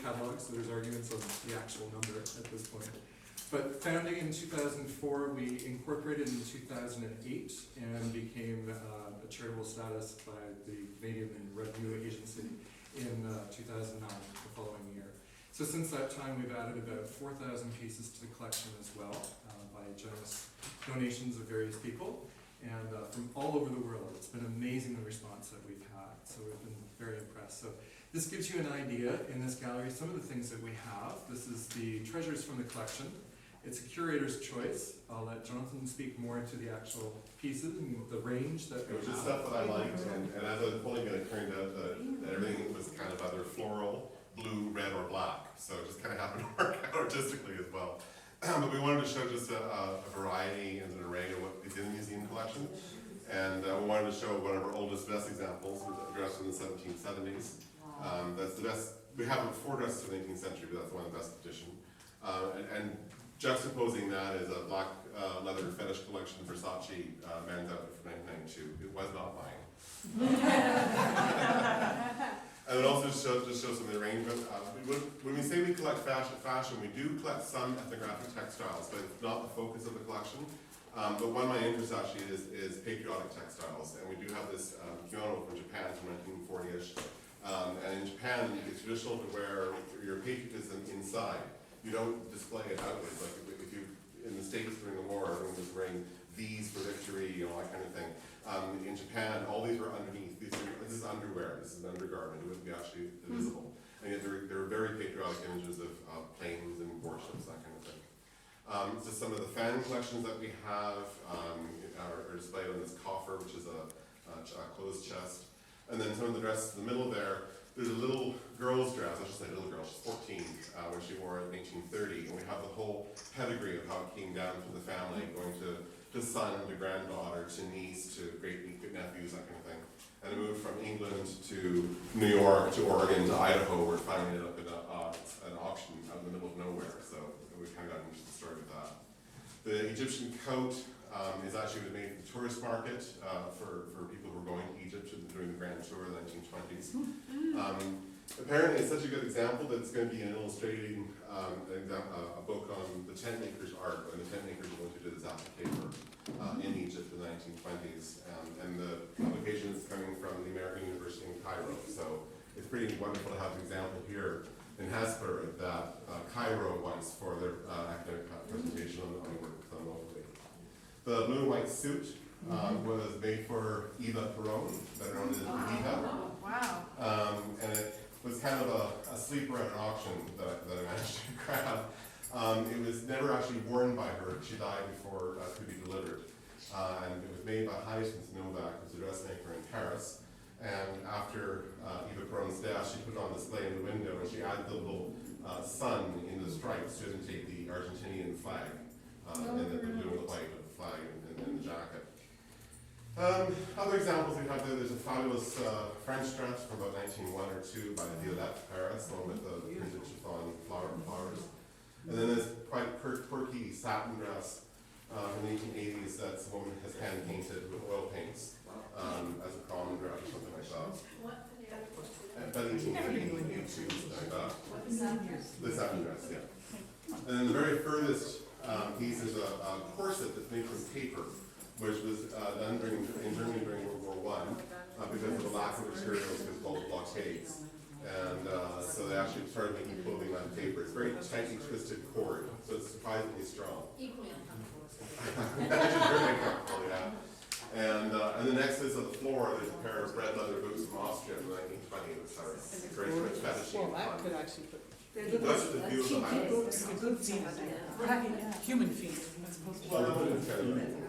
catalog, so there's arguments on the actual number at this point. But founding in 2004, we incorporated in 2008 and became a charitable status by the Canadian Revenue Agency in 2009, the following year. So since that time, we've added about 4,000 pieces to the collection as well by generous donations of various people and from all over the world. It's been amazing the response that we've had, so we've been very impressed. So this gives you an idea in this gallery, some of the things that we have. This is the treasures from the collection. It's a curator's choice. I'll let Jonathan speak more to the actual pieces and the range that It was just stuff that I liked, and as I was pulling it, it turned out that everything was kind of either floral, blue, red, or black. So it just kind of happened to work out artistically as well. But we wanted to show just a variety and an array of what is in the museum collection. And we wanted to show one of our oldest, best examples, dressed in the 1770s. That's the best. We have 4 dresses from the 18th century, but that's one of the best edition. And juxtaposing that is a black leather fetish collection Versace men's outfit from 1992. It was not mine. And it also just shows some of the arrangement. When we say we collect fashion, we do collect some ethnographic textiles, but it's not the focus of the collection. But one of my interests actually is patriotic textiles, and we do have this kimono from Japan from 1940-ish. And in Japan, it's traditional to wear your patriotism inside. You don't display it outward. Like if you in the States during the war, everyone was wearing V's for victory, all that kind of thing. In Japan, all these were underneath. This is underwear. This is an undergarment. It wouldn't be actually visible. And yet there are very patriotic images of planes and warships, that kind of thing. So some of the fan collections that we have are displayed on this coffer, which is a closed chest. And then some of the dresses in the middle there's a little girl's dress, I should say little girl, she's 14, when she wore it in 1830, and we have the whole pedigree of how it came down from the family, going to son, to granddaughter, to niece, to great nephews, that kind of thing. And it moved from England to New York, to Oregon, to Idaho, where it finally ended up in an auction out in the middle of nowhere, so we kind of got into the story with that. The Egyptian coat is actually made for the tourist market for people who were going to Egypt during the Grand Tour in the 1920s. Apparently it's such a good example that it's going to be an illustrating a book on the tent maker's art, when the tent makers were going to do this apple paper in Egypt in the 1920s. And the publication is coming from the American University in Cairo. So it's pretty wonderful to have an example here in Hesper that Cairo wants for their academic presentation on the work done locally. The blue and white suit was made for Eva Perón, better known as Evita. Wow. And it was kind of a sleeper at an auction that I managed to grab. It was never actually worn by her. She died before it could be delivered. And it was made by Hyacinth Novak, who's a dressmaker in Paris. And after Eva Perón's death, she put it on display in the window, and she added the little sun in the stripes to imitate the Argentinian flag, and the blue and the white of the flag in the jacket. Other examples we have there's a fabulous French dress from about 1901 or 2 by Violette Paris, one with the printed chiffon flowers. And then there's quite quirky satin dress from the 1880s that's a woman has hand painted with oil paints as a common dress or something like that. About 1880, something like that. The satin dress, yeah. And then the very furthest piece is a corset that's made from paper, which was done in Germany during World War I because of the lack of materials, it was called blockades. And so they actually started making clothing out of paper. It's very tightly twisted cord, so it's surprisingly strong. Equally uncomfortable. It's just very uncomfortable, yeah. And the next is on the floor, there's a pair of red leather boots from Austria in the 1920s, which are very much fetishy. Well, that could actually put Those are the views of the good feet, right? Human feet. That's supposed to be. Well,